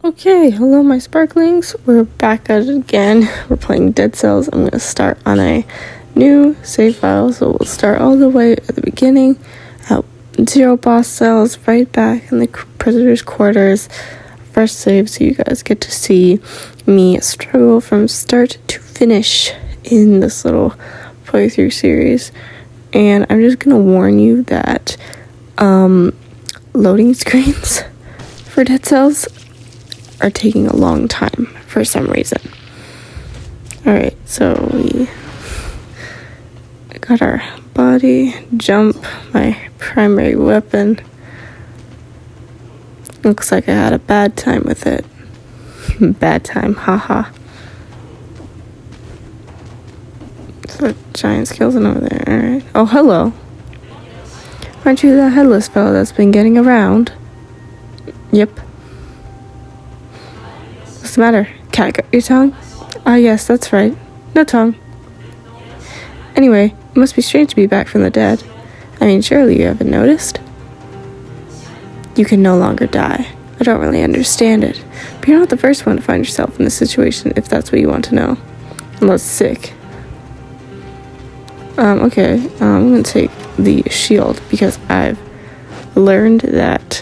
Okay, hello my sparklings. We're back at it again. We're playing Dead Cells. I'm going to start on a new save file, so we'll start all the way at the beginning. 0 boss cells, right back in the prisoner's quarters. First save, so you guys get to see me struggle from start to finish in this little playthrough series. And I'm just going to warn you that loading screens for Dead Cells are taking a long time for some reason. Alright, so we got our body, jump, my primary weapon. Looks like I had a bad time with it. Bad time, haha. So giant skeleton over there, alright. Oh, hello. Aren't you the headless fellow that's been getting around? Yep. What's the matter? Cat got your tongue? Ah, yes, that's right. No tongue. Anyway, it must be strange to be back from the dead. I mean, surely you haven't noticed? You can no longer die. I don't really understand it. But you're not the first one to find yourself in this situation, if that's what you want to know. Unless sick. Okay, I'm gonna take the shield because I've learned that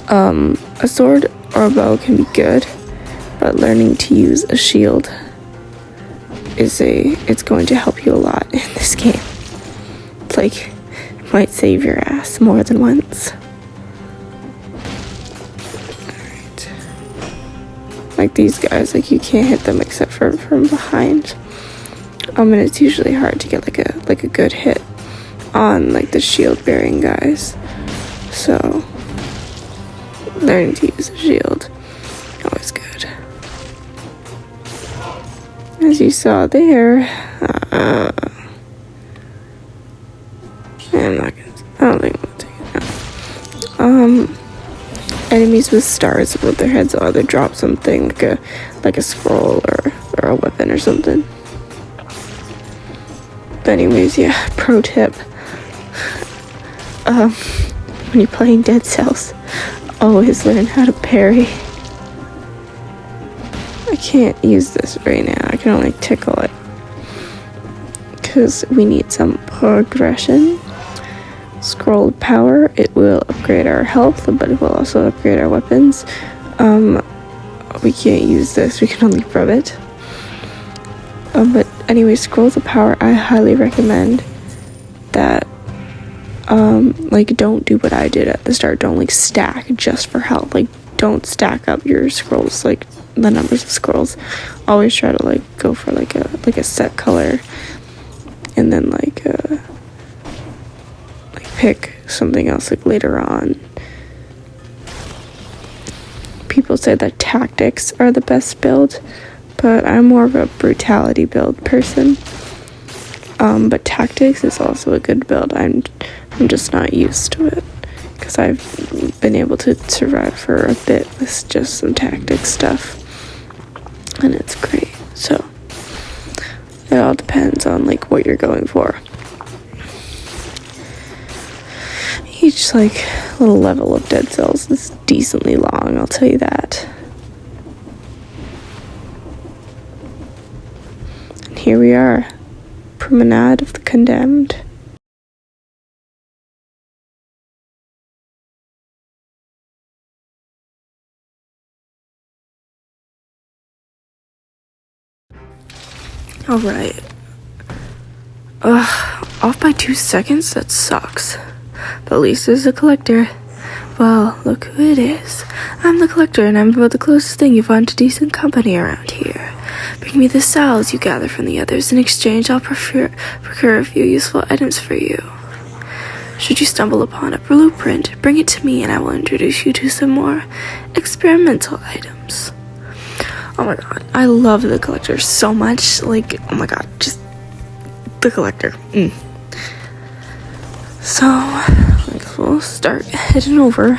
a sword or a bow can be good, but learning to use a shield it's going to help you a lot in this game. It's like, it might save your ass more than once. Alright. Like these guys, like you can't hit them except for from behind. And it's usually hard to get like a good hit on like the shield bearing guys. So learning to use a shield, always good. As you saw there, I don't think I'm gonna take it out. Enemies with stars above their heads will either drop something like a scroll or a weapon or something. But anyways, yeah, pro tip. When you're playing Dead Cells, always learn how to parry. I can't use this right now. I can only tickle it. Because we need some progression. Scrolled power. It will upgrade our health, but it will also upgrade our weapons. We can't use this. We can only rub it. But anyway, scrolls of power, I highly recommend that like don't do what I did at the start. Don't like stack just for health. Like don't stack up your scrolls, like the numbers of scrolls. Always try to like go for like a set color, and then like pick something else like later on. People say that tactics are the best build, but I'm more of a brutality build person. But tactics is also a good build. I'm just not used to it because I've been able to survive for a bit with just some tactic stuff, and it's great. So it all depends on like what you're going for. Each like little level of Dead Cells is decently long, I'll tell you that. And here we are, Promenade of the Condemned. Alright. Off by 2 seconds? That sucks. But at least there's a collector. Well, look who it is. I'm the collector, and I'm about the closest thing you find to decent company around here. Bring me the cells you gather from the others. In exchange, I'll procure a few useful items for you. Should you stumble upon a blueprint, bring it to me and I will introduce you to some more experimental items. Oh my god, I love the collector so much. Like, oh my god, just the collector. So, I guess we'll start heading over.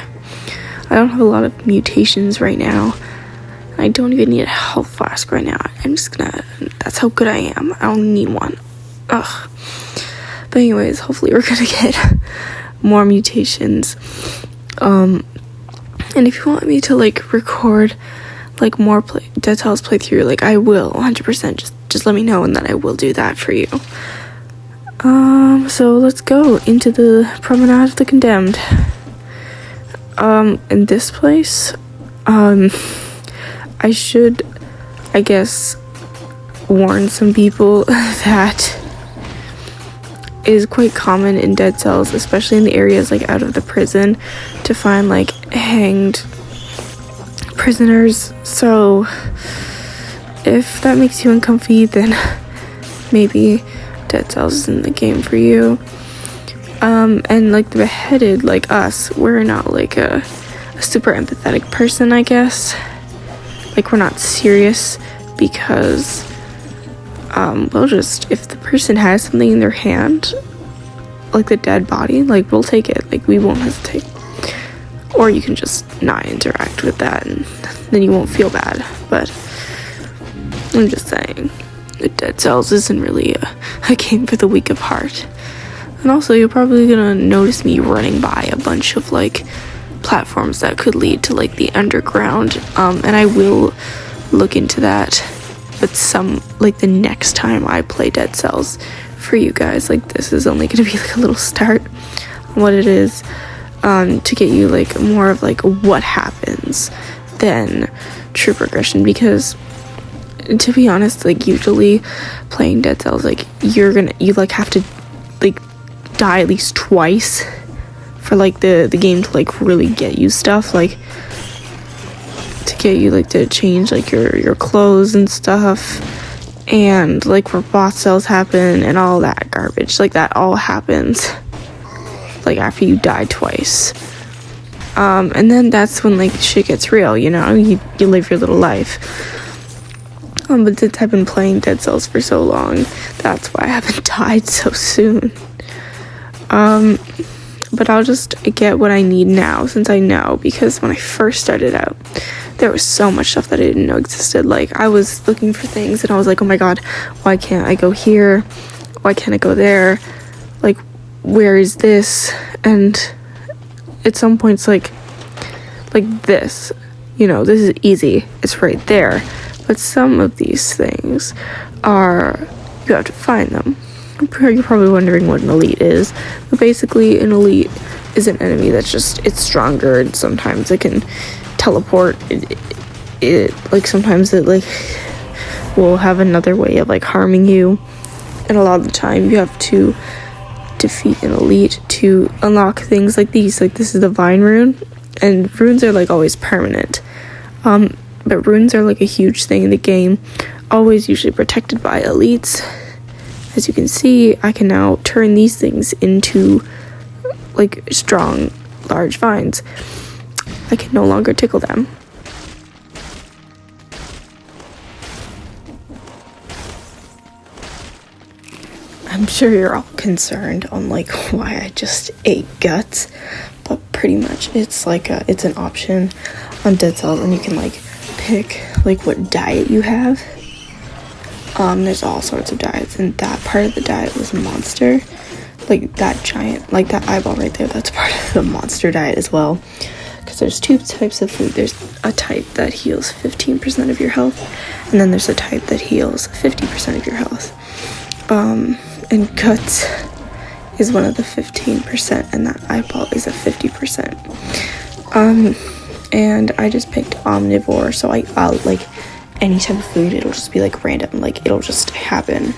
I don't have a lot of mutations right now. I don't even need a health flask right now. I'm just gonna, that's how good I am. I don't need one. Ugh. But anyways, hopefully we're gonna get more mutations. And if you want me to like record like more Dead Cells playthrough, like I will 100%. Just let me know, and then I will do that for you. So let's go into the Promenade of the Condemned. In this place, I should, I guess, warn some people that is quite common in Dead Cells, especially in the areas like out of the prison, to find like hanged prisoners. So if that makes you uncomfy, then maybe Dead Cells isn't the game for you. And like the beheaded, like us, we're not like a super empathetic person, I guess. Like we're not serious because we'll just, if the person has something in their hand, like the dead body, like we'll take it, like we won't hesitate. Or you can just not interact with that, and then you won't feel bad. But I'm just saying, the Dead Cells isn't really a game for the weak of heart. And also, you're probably gonna notice me running by a bunch of like platforms that could lead to like the underground, and I will look into that, but like the next time I play Dead Cells for you guys. Like this is only gonna be like a little start on what it is, to get you like more of like what happens than true progression, because to be honest, like usually playing Dead Cells, like you like have to like die at least twice for like the game to like really get you stuff, like to get you like to change like your clothes and stuff, and like where boss cells happen and all that garbage. Like that all happens like after you die twice, and then that's when like shit gets real, you know. You live your little life. But since I've been playing Dead Cells for so long, that's why I haven't died so soon. But I'll just get what I need now, since I know, because when I first started out, there was so much stuff that I didn't know existed. Like, I was looking for things, and I was like, oh my god, why can't I go here? Why can't I go there? Like, where is this? And at some points, like this, you know, this is easy. It's right there. But some of these things are, you have to find them. You're probably wondering what an elite is, but basically an elite is an enemy that's just, it's stronger, and sometimes it can teleport. It like sometimes it like will have another way of like harming you, and a lot of the time you have to defeat an elite to unlock things like these. Like this is the Vine rune, and runes are like always permanent. But runes are like a huge thing in the game, always usually protected by elites. As you can see, I can now turn these things into like strong, large vines. I can no longer tickle them. I'm sure you're all concerned on like why I just ate guts, but pretty much it's like it's an option on Dead Cells, and you can like pick like what diet you have. There's all sorts of diets, and that part of the diet was monster. Like that giant, like that eyeball right there, that's part of the monster diet as well. Because there's two types of food. There's a type that heals 15% of your health, and then there's a type that heals 50% of your health. And guts is one of the 15%, and that eyeball is a 50%. And I just picked omnivore, so I'll like any type of food, it'll just be like random, like it'll just happen.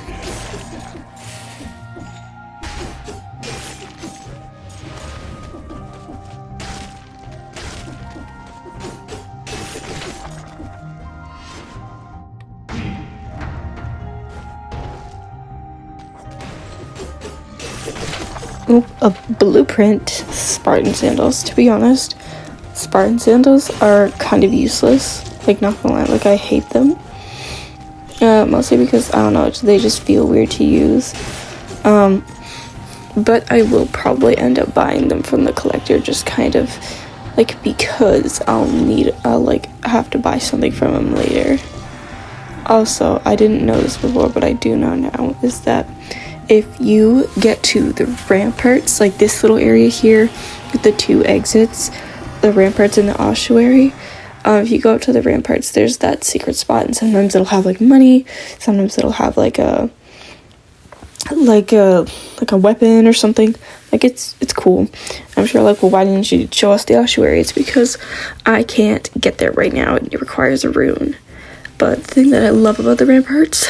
A blueprint, Spartan sandals. To be honest, Spartan sandals are kind of useless. Like, not gonna lie, like I hate them. Mostly because, I don't know, they just feel weird to use. But I will probably end up buying them from the collector, just kind of like because I'll like have to buy something from him later. Also, I didn't know this before, but I do know now, is that if you get to the ramparts, like this little area here with the two exits, the ramparts in the ossuary. If you go up to the ramparts, there's that secret spot, and sometimes it'll have like money, sometimes it'll have like a weapon or something. Like it's cool. I'm sure like, well, why didn't you show us the ossuary? It's because I can't get there right now. It requires a rune. But the thing that I love about the ramparts,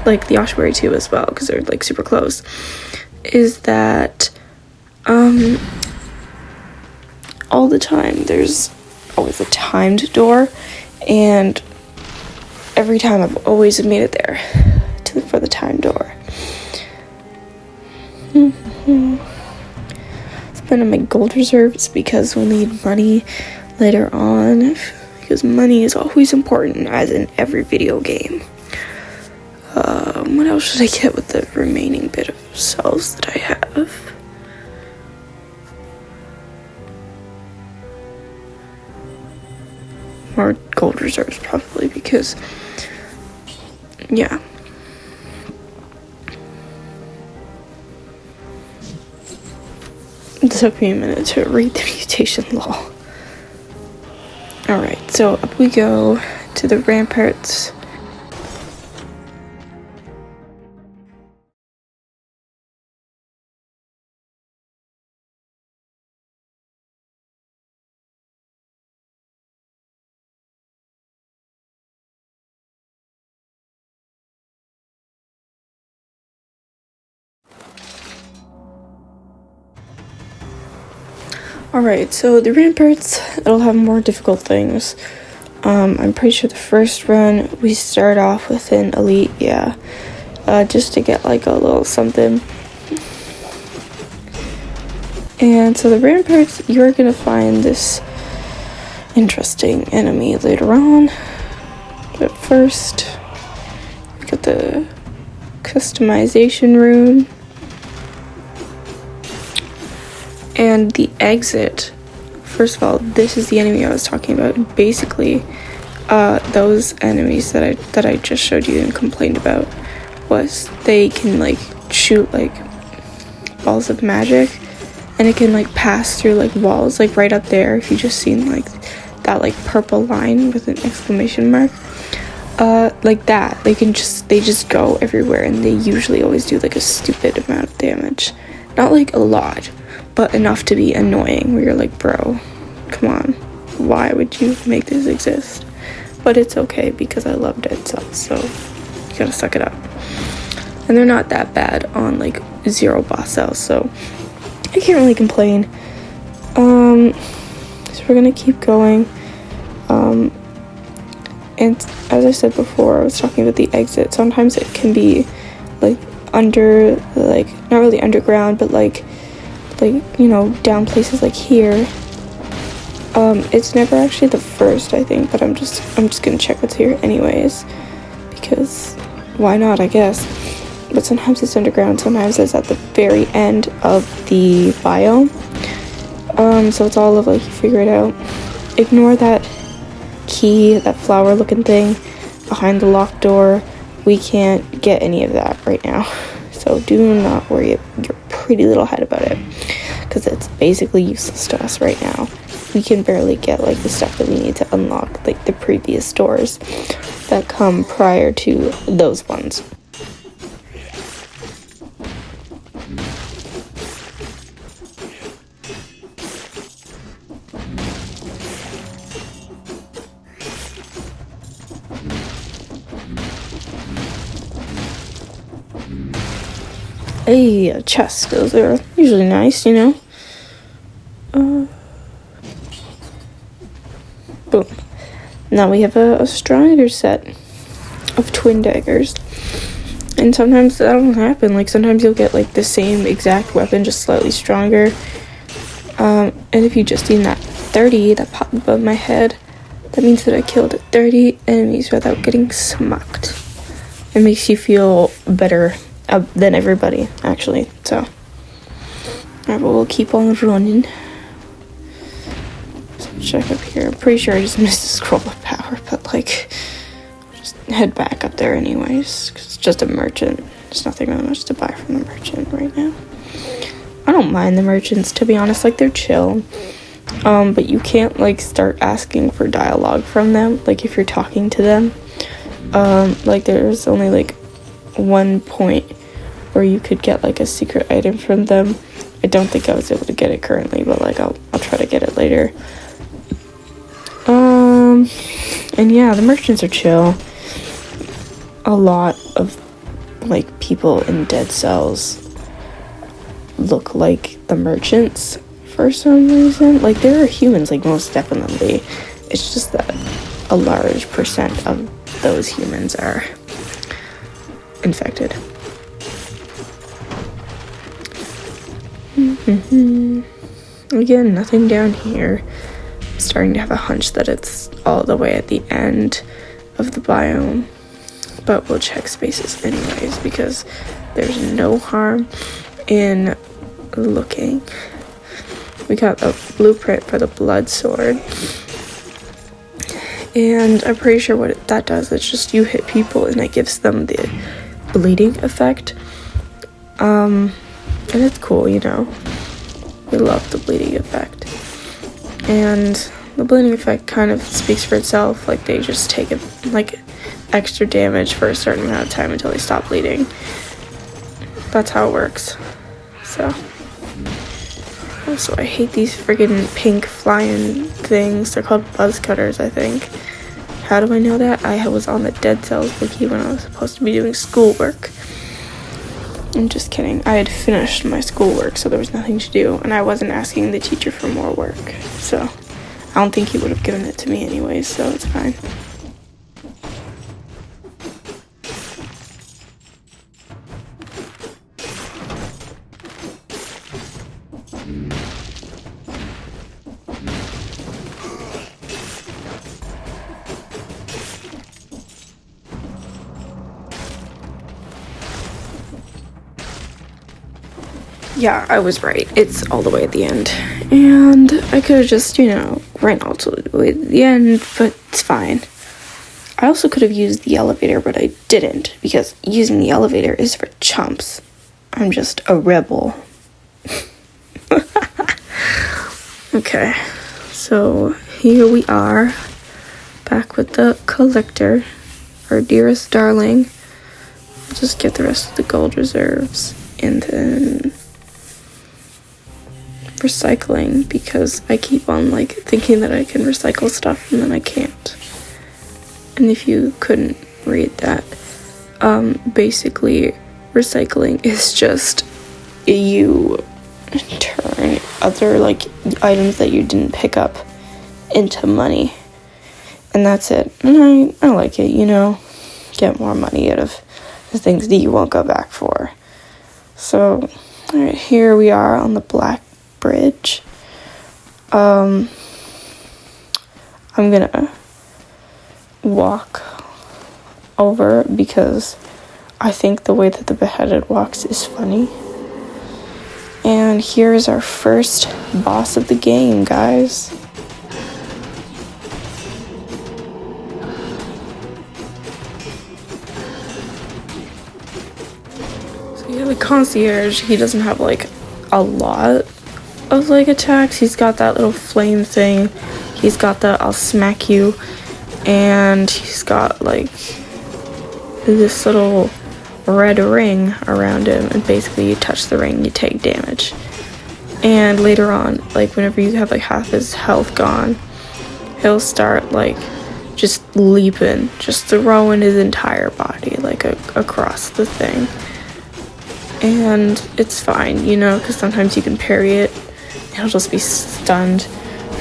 like the ossuary too as well, because they're like super close, is that all the time there's always a timed door, and every time I've always made it there for the timed door. Spending my gold reserves because we'll need money later on, because money is always important, as in every video game. What else should I get with the remaining bit of cells that I have? More gold reserves probably, because yeah. It took me a minute to read the mutation law. Alright, so up we go to the ramparts. Alright, so the ramparts, it'll have more difficult things. I'm pretty sure the first run, we start off with an elite, just to get like a little something. And so the ramparts, you're gonna find this interesting enemy later on. But first, we got the customization rune. And the exit, first of all, this is the enemy I was talking about. Basically, those enemies that I just showed you and complained about, was they can like shoot like balls of magic, and it can like pass through like walls, like right up there. If you just seen like that like purple line with an exclamation mark, like that, they just go everywhere, and they usually always do like a stupid amount of damage. Not like a lot, but enough to be annoying, where you're like, bro, come on, why would you make this exist? But it's okay, because I love dead cells, so you gotta suck it up. And they're not that bad on like 0 boss cells, so I can't really complain. So we're gonna keep going. And as I said before, I was talking about the exit. Sometimes it can be like under, like not really underground, but like you know, down places like here. It's never actually the first, I think, but I'm just gonna check what's here anyways, because why not, I guess. But sometimes it's underground, sometimes it's at the very end of the biome. So it's all of like, you figure it out. Ignore that key, that flower looking thing behind the locked door. We can't get any of that right now, so do not worry your pretty little head about it, because it's basically useless to us right now. We can barely get like the stuff that we need to unlock like the previous doors that come prior to those ones. Hey, a chest. Those are usually nice, you know. Boom. Now we have a stronger set of twin daggers. And sometimes that don't happen. Like, sometimes you'll get, like, the same exact weapon, just slightly stronger. And if you just seen that 30 that popped above my head, that means that I killed 30 enemies without getting smacked. It makes you feel better than everybody, actually. So, alright, but we'll keep on running. So check up here. I'm pretty sure I just missed the scroll of power, but like, just head back up there anyways, because it's just a merchant. There's nothing really much to buy from the merchant right now. I don't mind the merchants, to be honest. Like, they're chill. But you can't like start asking for dialogue from them, like if you're talking to them. Like there's only like one point where you could get like a secret item from them. I don't think I was able to get it currently, but like I'll try to get it later. And yeah, the merchants are chill. A lot of like people in dead cells look like the merchants for some reason. Like there are humans, like most definitely. It's just that a large percent of those humans are infected. Again, nothing down here. I'm starting to have a hunch that it's all the way at the end of the biome, but we'll check spaces anyways because there's no harm in looking. We got a blueprint for the blood sword, and I'm pretty sure what that does, it's just you hit people and it gives them the bleeding effect. And it's cool, you know. We love the bleeding effect. And the bleeding effect kind of speaks for itself. Like they just take it like extra damage for a certain amount of time until they stop bleeding. That's how it works. So also I hate these friggin' pink flying things. They're called buzz cutters, I think. How do I know that? I was on the dead cells wiki when I was supposed to be doing schoolwork. I'm just kidding. I had finished my schoolwork, so there was nothing to do, and I wasn't asking the teacher for more work, so I don't think he would have given it to me anyways, so it's fine. Yeah, I was right. It's all the way at the end. And I could have just, you know, ran all the way to the end, but it's fine. I also could have used the elevator, but I didn't, because using the elevator is for chumps. I'm just a rebel. Okay, so here we are, back with the collector, our dearest darling. Just get the rest of the gold reserves, and then recycling, because I keep on like thinking that I can recycle stuff and then I can't. And if you couldn't read that, basically recycling is just you turn other like items that you didn't pick up into money, and that's it. And I like it, you know, get more money out of the things that you won't go back for. So alright, here we are on the Black Bridge. I'm gonna walk over because I think the way that the beheaded walks is funny. And here's our first boss of the game, guys. So yeah, the concierge, he doesn't have like a lot of like attacks. He's got that little flame thing, he's got the I'll smack you, and he's got like this little red ring around him, and basically you touch the ring, you take damage. And later on, like whenever you have like half his health gone, he'll start like just leaping, just throwing his entire body like across the thing. And it's fine, you know, because sometimes you can parry it. He'll just be stunned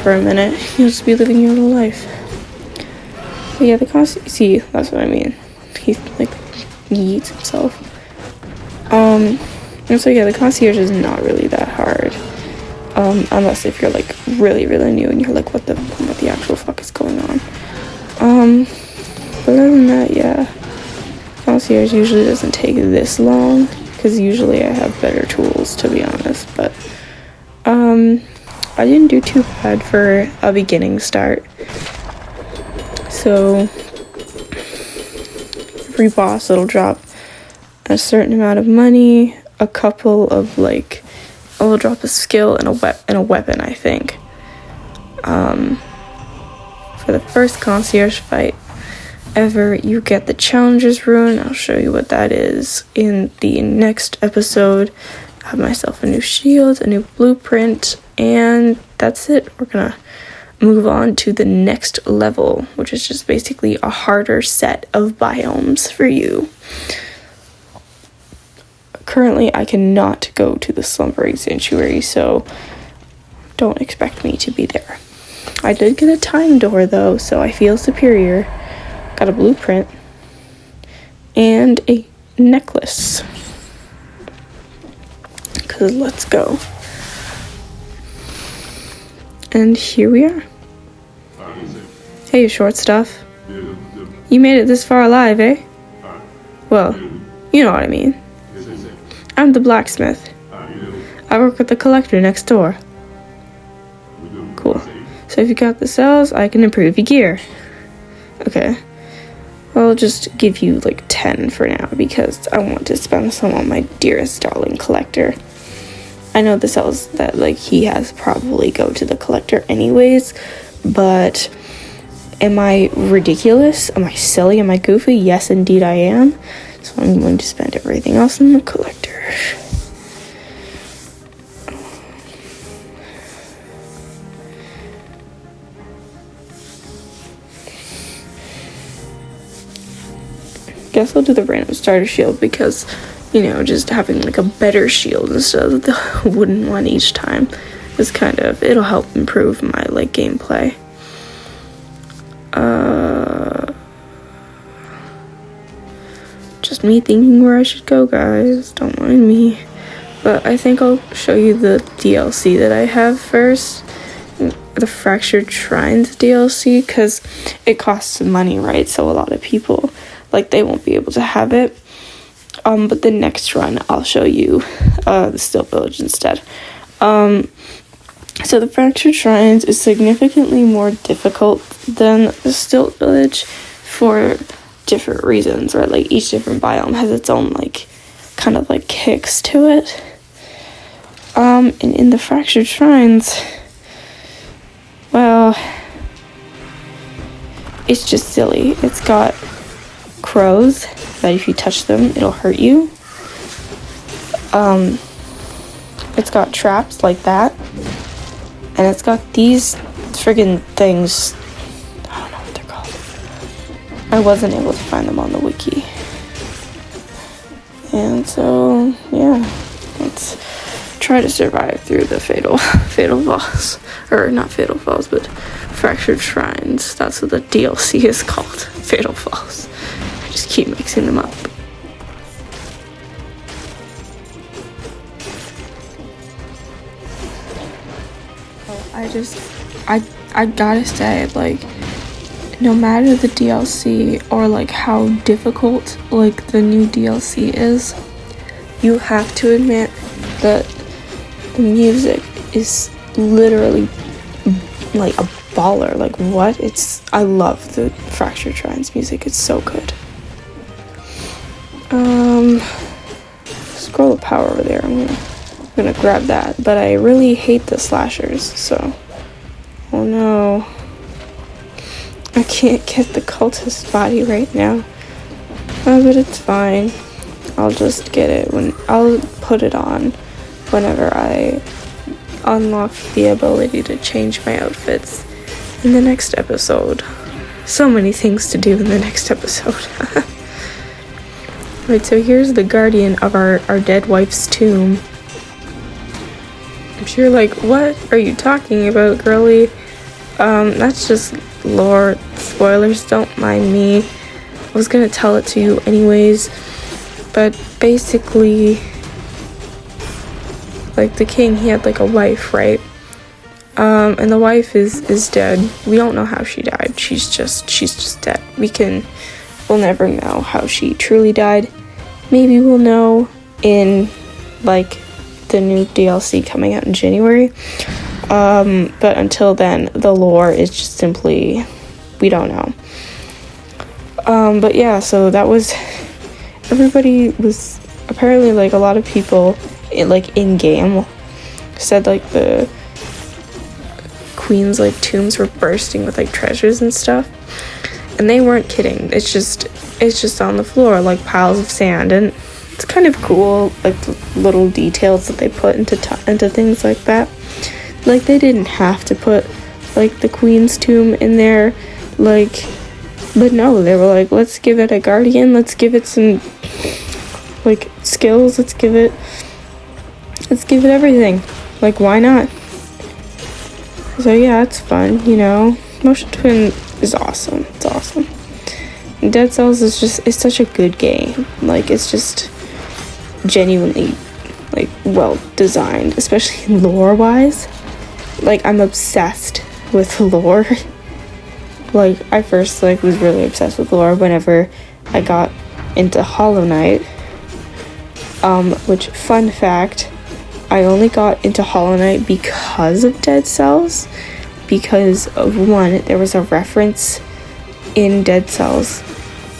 for a minute. He'll just be living your little life. But yeah, the concierge, see, that's what I mean. He like yeets himself. And so yeah, the concierge is not really that hard. Unless if you're like really, really new and you're like, what the actual fuck is going on? But other than that, yeah, concierge usually doesn't take this long, because usually I have better tools, to be honest. But I didn't do too bad for a beginning start. So every boss, it'll drop a certain amount of money, a couple of like, it'll drop a skill and a weapon, I think. For the first concierge fight ever, you get the Challenger's Rune. I'll show you what that is in the next episode. I have myself a new shield, a new blueprint, and that's it. We're gonna move on to the next level, which is just basically a harder set of biomes for you. Currently, I cannot go to the Slumbering Sanctuary, so don't expect me to be there. I did get a time door, though, so I feel superior. Got a blueprint and a necklace. Because let's go. And here we are. Hey, you short stuff. You made it this far alive, eh? Well, you know what I mean. I'm the blacksmith. I work with the collector next door. Cool. So if you got the cells, I can improve your gear. Okay. I'll just give you like 10 for now because I want to spend some on my dearest darling collector. I know the cells that like he has probably go to the collector anyways, but am I ridiculous? Am I silly? Am I goofy? Yes, indeed I am. So I'm going to spend everything else on the collector. Guess I'll do the random starter shield because, you know, just having like a better shield instead of the wooden one each time is kind of, it'll help improve my like gameplay. Just me thinking where I should go, guys. Don't mind me. But I think I'll show you the DLC that I have first. The Fractured Shrines DLC, because it costs some money, right? So a lot of people, like, they won't be able to have it. But the next run, I'll show you the Still Village instead. So the Fractured Shrines is significantly more difficult than the Still Village for different reasons, right? Like, each different biome has its own, like, kind of, like, kicks to it. And in the Fractured Shrines, well, it's just silly. It's got crows that if you touch them, it'll hurt you. It's got traps like that. And it's got these friggin' things. I don't know what they're called. I wasn't able to find them on the wiki. And so, yeah. Let's try to survive through the fatal falls. Or not fatal falls, but Fractured Shrines. That's what the DLC is called. Fatal Falls. I just keep mixing them up. I gotta say, like, no matter the DLC or like how difficult like the new DLC is, you have to admit that the music is literally like a baller. Like, what? I love the Fractured Shrines music. It's so good. Scroll of power over there. I'm gonna grab that, but I really hate the slashers, so oh no, I can't get the cultist body right now. But it's fine. I'll just get it I'll put it on whenever I unlock the ability to change my outfits in the next episode. So many things to do in the next episode. Right, so here's the guardian of our dead wife's tomb. I'm sure, like, what are you talking about, girly? That's just lore. Spoilers, don't mind me. I was gonna tell it to you anyways, but basically, like, the king, he had, like, a wife, right? And the wife is dead. We don't know how she died. She's just dead. We'll never know how she truly died. Maybe we'll know in, like, the new DLC coming out in January. But until then, the lore is just simply, we don't know. But yeah, so that was, everybody was, apparently, like, a lot of people, in game, said, like, the queens like tombs were bursting with like treasures and stuff, and they weren't kidding. It's just on the floor like piles of sand, and it's kind of cool, like the little details that they put into things like that. Like they didn't have to put like the queen's tomb in there, like, but no, they were like, let's give it a guardian, let's give it some like skills, let's give it everything. Like, why not? So yeah, it's fun, you know. Motion Twin is awesome. It's awesome. And Dead Cells is it's such a good game. Like, it's just genuinely like well designed, especially lore wise. Like, I'm obsessed with lore. Like, I first like was really obsessed with lore whenever I got into Hollow Knight. Which, fun fact, I only got into Hollow Knight because of Dead Cells. Because of one, there was a reference in Dead Cells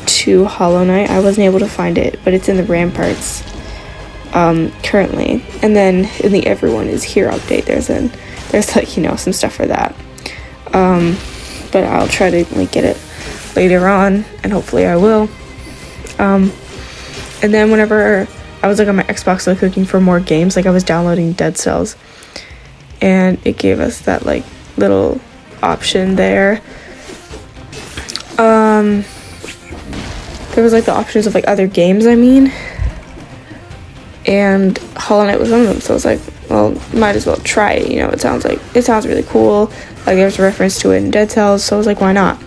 to Hollow Knight. I wasn't able to find it, but it's in the ramparts currently. And then in the Everyone Is Here update, there's like, you know, some stuff for that. But I'll try to like get it later on, and hopefully I will. And then whenever I was like on my Xbox like looking for more games, like I was downloading Dead Cells, and it gave us that like little option there. There was like the options of like other games, and Hollow Knight was one of them, so I was like, well, might as well try it, you know. It sounds really cool. Like, there's a reference to it in Dead Cells, so I was like, why not?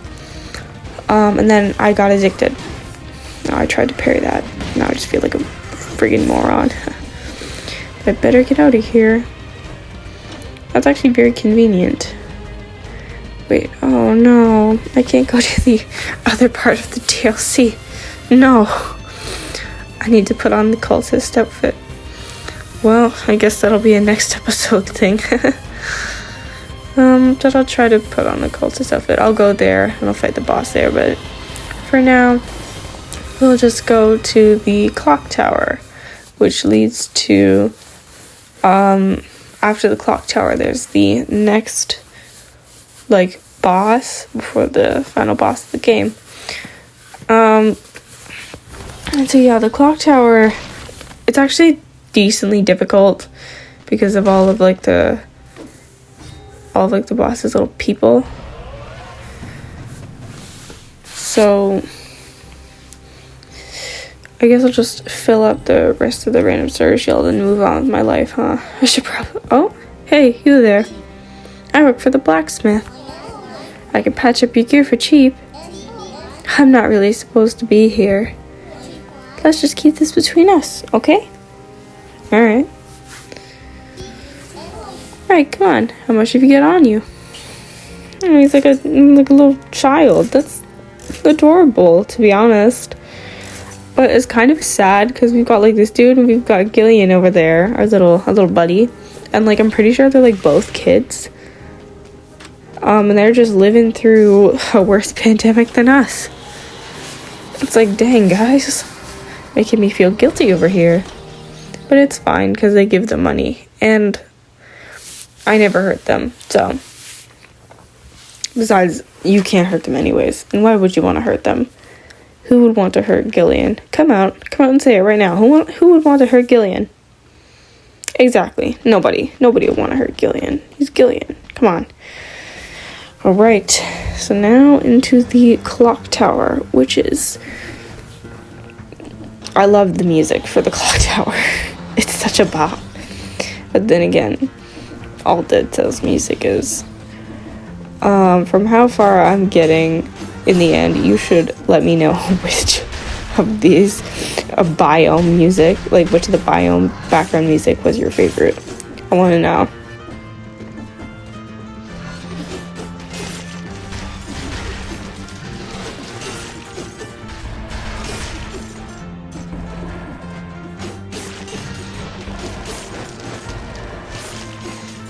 And then I got addicted. I tried to parry that. Now I just feel like a friggin' moron. I better get out of here. That's actually very convenient. Wait, oh no, I can't go to the other part of the DLC. No. I need to put on the cultist outfit. Well, I guess that'll be a next episode thing. But I'll try to put on the cultist outfit. I'll go there and I'll fight the boss there, but for now, we'll just go to the clock tower, which leads to, after the clock tower, there's the next, like, boss before the final boss of the game. And so yeah, the clock tower, it's actually decently difficult because of all of the boss's little people. So I guess I'll just fill up the rest of the random starter shield and move on with my life, huh? I should probably... Oh, hey, you there. I work for the blacksmith. I can patch up your gear for cheap. I'm not really supposed to be here. Let's just keep this between us, okay? Alright. Alright, come on. How much have you got on you? Oh, he's like a little child. That's adorable, to be honest. But it's kind of sad because we've got like this dude and we've got Gillian over there, our little buddy. And like, I'm pretty sure they're like both kids. And they're just living through a worse pandemic than us. It's like, dang, guys. Making me feel guilty over here. But it's fine because they give them money. And I never hurt them, so. Besides, you can't hurt them anyways. And why would you want to hurt them? Who would want to hurt Gillian? Come out and say it right now. Who would want to hurt Gillian? Exactly. Nobody would want to hurt Gillian. He's Gillian. Come on. Alright. So now into the clock tower, which is... I love the music for the clock tower. It's such a bop. But then again, all Dead Cells music is. From how far I'm getting, in the end, you should let me know which of these biome music, like which of the biome background music was your favorite. I want to know.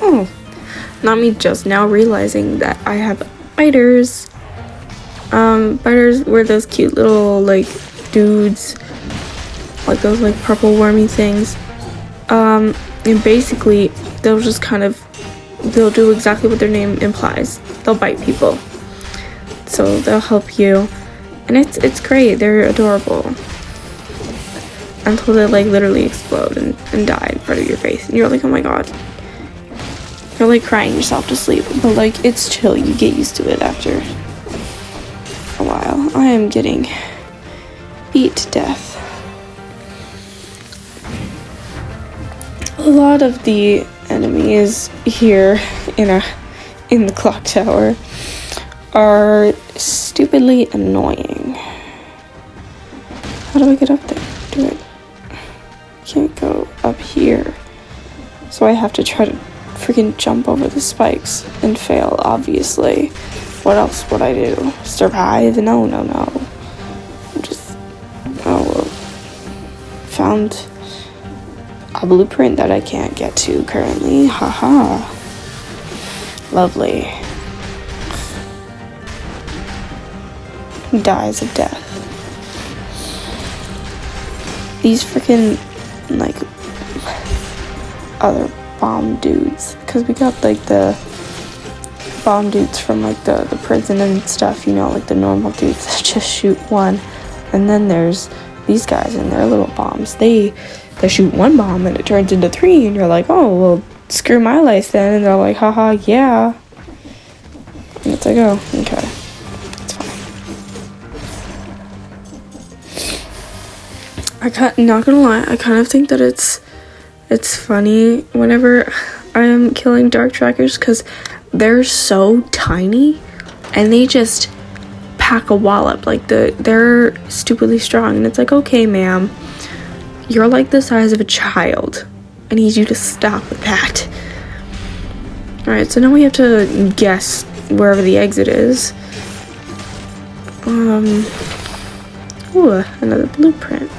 Oh, not me just now realizing that I have spiders. Spiders were those cute little, like, dudes. Like those, like, purple wormy things. And basically, they'll just kind of they'll do exactly what their name implies. They'll bite people. So they'll help you. And it's great. They're adorable. Until they like literally explode and die in front of your face. And you're like, oh my god. You're like crying yourself to sleep. But like, it's chill. You get used to it after a while. I am getting beat to death. A lot of the enemies here in the clock tower are stupidly annoying. How do I get up there? Can't go up here. So I have to try to freaking jump over the spikes and fail, obviously. What else would I do? Survive? No. I'm just, found a blueprint that I can't get to currently. Haha. Lovely. Dies of death. These freaking like other bomb dudes, because we got like the bomb dudes from like the prison and stuff, you know, like the normal dudes that just shoot one, and then there's these guys and their little bombs. They shoot one bomb and it turns into 3, and you're like, oh well, screw my life then. And they're like, haha, yeah. And it's like, oh, okay, it's fine. Not gonna lie, I kind of think that it's funny whenever I am killing dark trackers, because they're so tiny and they just pack a wallop. Like they're stupidly strong, and it's like, okay, ma'am, you're like the size of a child. I need you to stop with that. Alright, so now we have to guess wherever the exit is. Ooh, another blueprint.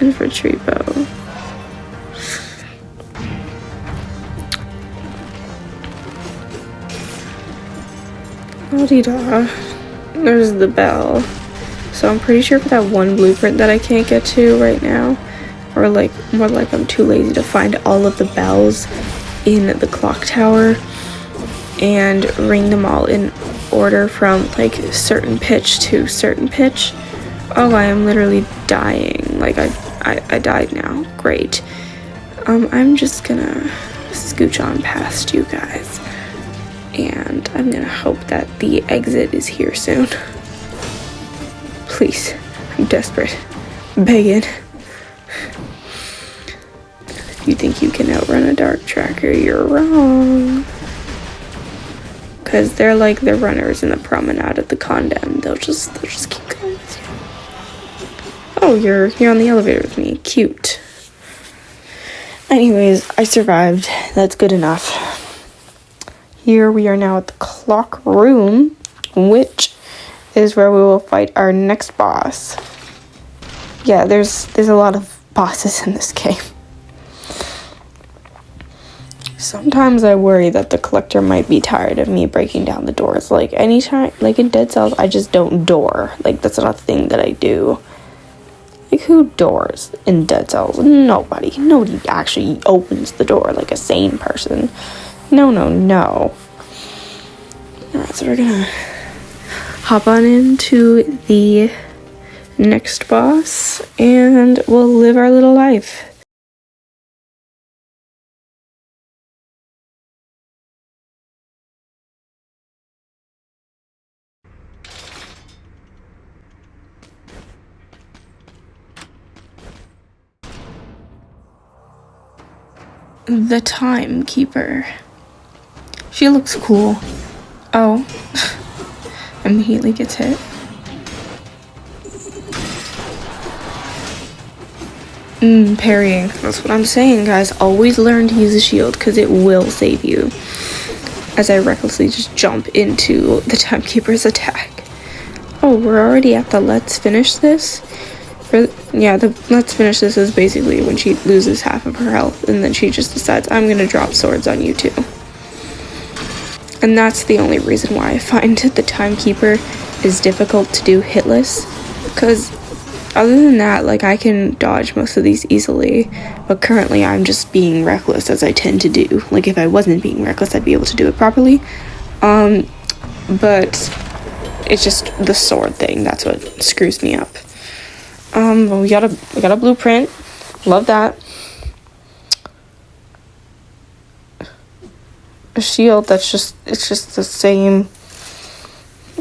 Infantry bow. Oh-dee-da. There's the bell. So I'm pretty sure for that one blueprint that I can't get to right now, or like more like I'm too lazy to find all of the bells in the clock tower and ring them all in order from like certain pitch to certain pitch. Oh, I am literally dying. Like I died now. Great. I'm just gonna scooch on past you guys, and I'm gonna hope that the exit is here soon. Please, I'm desperate. Begging. If you think you can outrun a dark tracker, you're wrong. Because they're like the runners in the Promenade at the Condemned. They'll just keep going with you. Oh, you're on the elevator with me. Cute. Anyways, I survived. That's good enough. Here we are now at the clock room, which is where we will fight our next boss. Yeah, there's a lot of bosses in this game. Sometimes I worry that the collector might be tired of me breaking down the doors. Like anytime, like in Dead Cells, I just don't door. Like that's not a thing that I do. Like who doors in Dead Cells? Nobody actually opens the door like a sane person. No. Alright, so we're gonna hop on into the next boss and we'll live our little life. The Timekeeper. She looks cool. Oh. Immediately gets hit. Parrying. That's what I'm saying, guys. Always learn to use a shield, because it will save you. As I recklessly just jump into the Timekeeper's attack. Oh, we're already at the let's finish this? The let's finish this is basically when she loses half of her health, and then she just decides, I'm gonna drop swords on you too. And that's the only reason why I find the Timekeeper is difficult to do hitless, because Other than that, like, I can dodge most of these easily, but currently I'm just being reckless, as I tend to do. Like, if I wasn't being reckless, I'd be able to do it properly. But it's just the sword thing, that's what screws me up. But we got a blueprint. Love that. A shield it's just the same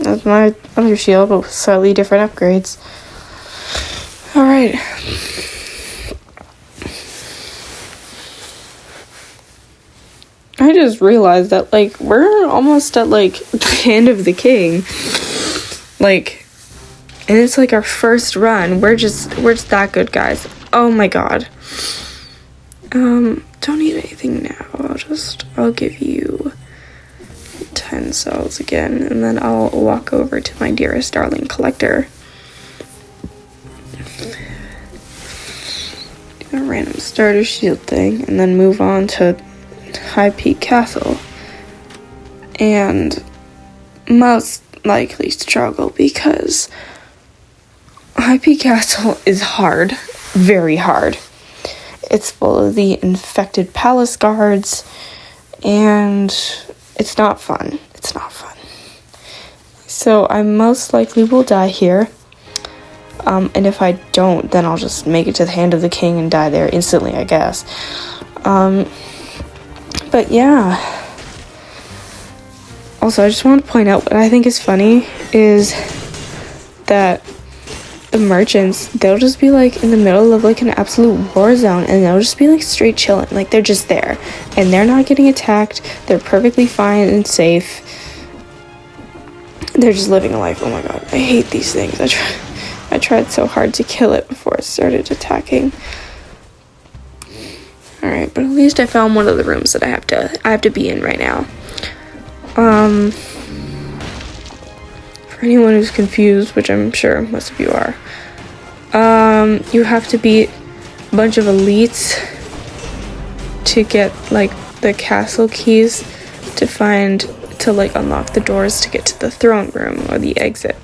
as my other shield, but with slightly different upgrades. Alright. I just realized that, like, we're almost at, like, the end of the king. Like, and it's, like, our first run. We're just that good, guys. Oh my god. Don't need anything now. I'll give you 10 cells again, and then I'll walk over to my dearest darling collector. Do a random starter shield thing, and then move on to High Peak Castle. And most likely struggle because High Peak Castle is hard. Very hard. It's full of the infected palace guards, and it's not fun. It's not fun. So I most likely will die here. And if I don't, then I'll just make it to the hand of the king and die there instantly, I guess. But yeah. Also, I just want to point out what I think is funny is that the merchants, they'll just be like in the middle of like an absolute war zone, and they'll just be like straight chilling, like they're just there and they're not getting attacked. They're perfectly fine and safe. They're just living a life. Oh my god, I hate these things. I tried so hard to kill it before it started attacking. Alright, but at least I found one of the rooms that I have to be in right now. For anyone who's confused, which I'm sure most of you are, you have to beat a bunch of elites to get like the castle keys to like unlock the doors to get to the throne room or the exit.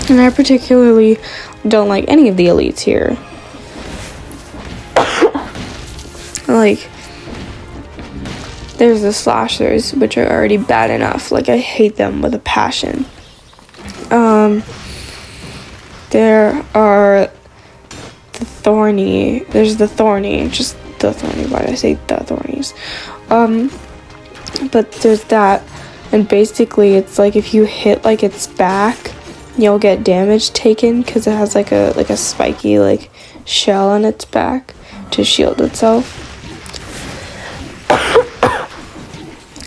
And I particularly don't like any of the elites here. Like, there's the slashers, which are already bad enough. Like, I hate them with a passion. There are there's the thorny, just the thorny, why did I say the thornies? But there's that, and basically it's like if you hit like its back, you'll get damage taken because it has like a spiky like shell on its back to shield itself.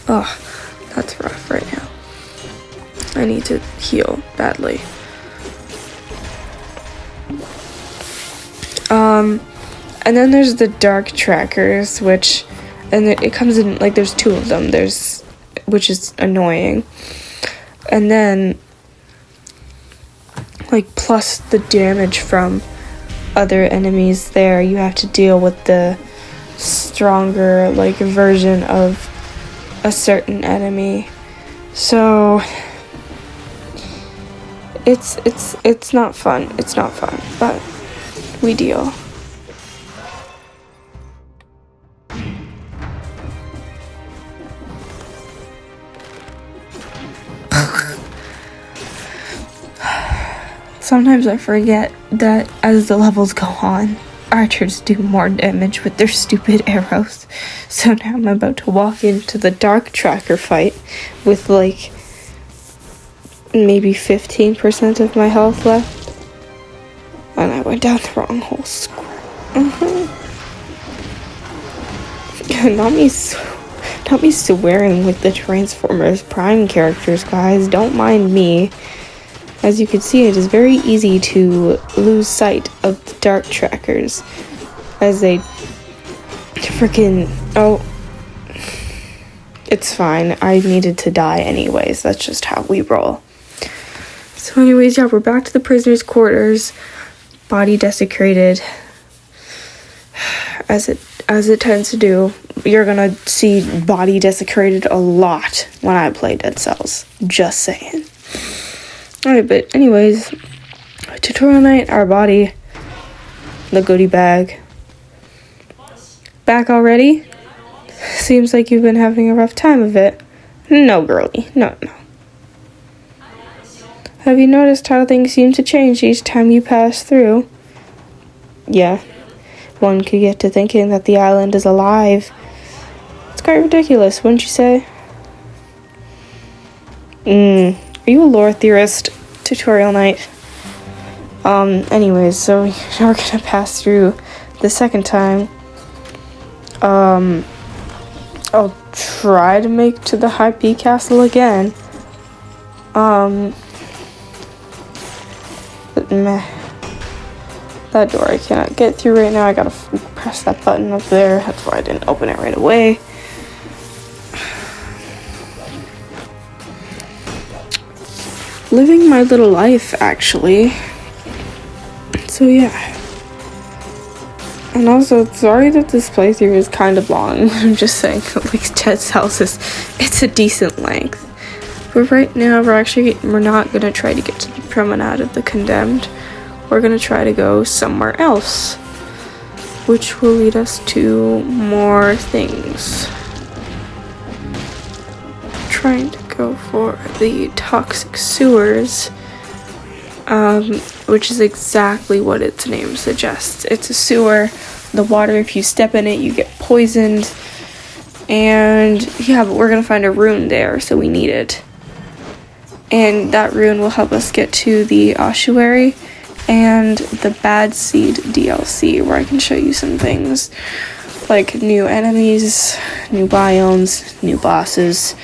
Oh, that's rough right now. I need to heal badly. And then there's the dark trackers, which, and it comes in, like, there's two of them, which is annoying. And then, like, plus the damage from other enemies there, you have to deal with the stronger, like, version of a certain enemy. So it's not fun. It's not fun, but we deal. Sometimes I forget that as the levels go on, archers do more damage with their stupid arrows. So now I'm about to walk into the dark tracker fight with like maybe 15% of my health left. And I went down the wrong hole. Not me swearing with the Transformers Prime characters, guys. Don't mind me. As you can see, it is very easy to lose sight of the dark trackers as they freaking... Oh, it's fine. I needed to die anyways. That's just how we roll. So anyways, yeah, we're back to the prisoner's quarters. Body desecrated. As it tends to do. You're gonna see body desecrated a lot when I play Dead Cells. Just saying. Alright, but anyways, tutorial night, our body, the goodie bag. Back already? Seems like you've been having a rough time of it. No, girlie, no. Have you noticed how things seem to change each time you pass through? Yeah, one could get to thinking that the island is alive. It's quite ridiculous, wouldn't you say? Are you a lore theorist? Tutorial night. Anyways, so we're gonna pass through the second time. I'll try to make to the High Peak Castle again. But meh. That door I cannot get through right now. I gotta press that button up there. That's why I didn't open it right away. Living my little life, actually. So yeah. And also, sorry that this playthrough is kind of long. I'm just saying, like Ted's house it's a decent length. But right now, we're not gonna try to get to the Promenade of the Condemned. We're gonna try to go somewhere else, which will lead us to more things. Trying to go for the toxic sewers, which is exactly what its name suggests. It's a sewer. The water, if you step in it, you get poisoned. And yeah, but we're gonna find a rune there, so we need it. And that rune will help us get to the ossuary and the Bad Seed DLC, where I can show you some things like new enemies, new biomes, new bosses,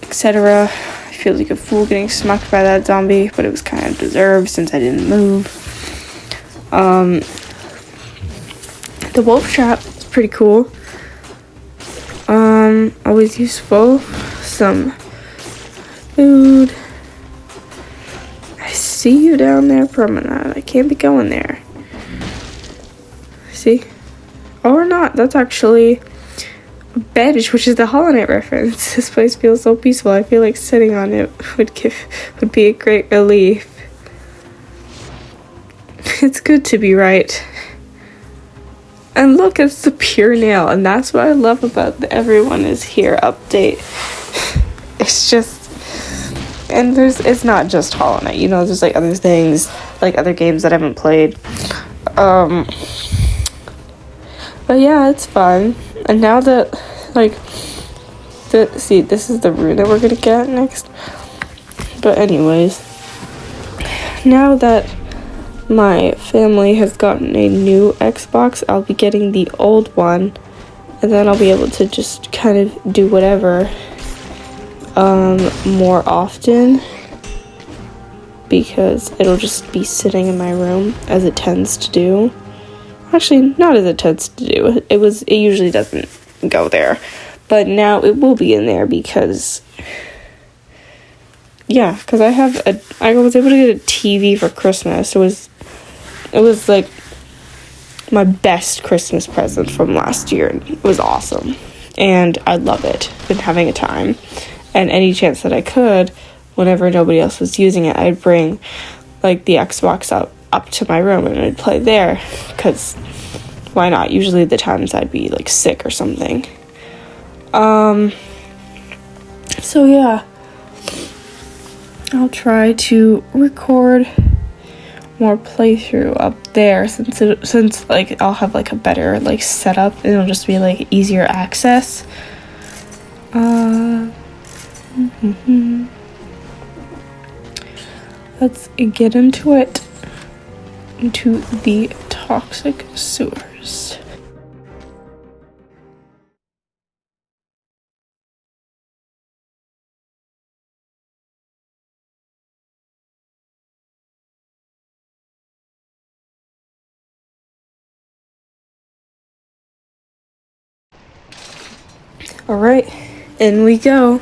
etc. I feel like a fool getting smacked by that zombie, but it was kind of deserved since I didn't move. The wolf trap is pretty cool. Always useful. Some food. I see you down there, Promenade. I can't be going there. See? Or not. That's actually a bench, which is the Hollow Knight reference. This place feels so peaceful. I feel like sitting on it would be a great relief. It's good to be right. And look, it's the pure nail, and that's what I love about the Everyone Is Here update. It's just, and it's not just Hollow Knight, you know, there's like other things, like other games that I haven't played. But yeah, it's fun. And now that, like, see, this is the rune that we're gonna get next. But anyways, now that my family has gotten a new Xbox, I'll be getting the old one, and then I'll be able to just kind of do whatever more often, because it'll just be sitting in my room as it tends to do. Actually, not as it tends to do. It usually doesn't go there, but now it will be in there because I was able to get a TV for Christmas. It was like my best Christmas present from last year. It was awesome, and I love it. Been having a time, and any chance that I could, whenever nobody else was using it, I'd bring like the Xbox up to my room and I'd play there, because why not? Usually the times I'd be like sick or something. So yeah, I'll try to record more playthrough up there, since like I'll have like a better like setup, and it'll just be like easier access. Let's get into it. Into the toxic sewers. Alright, in we go.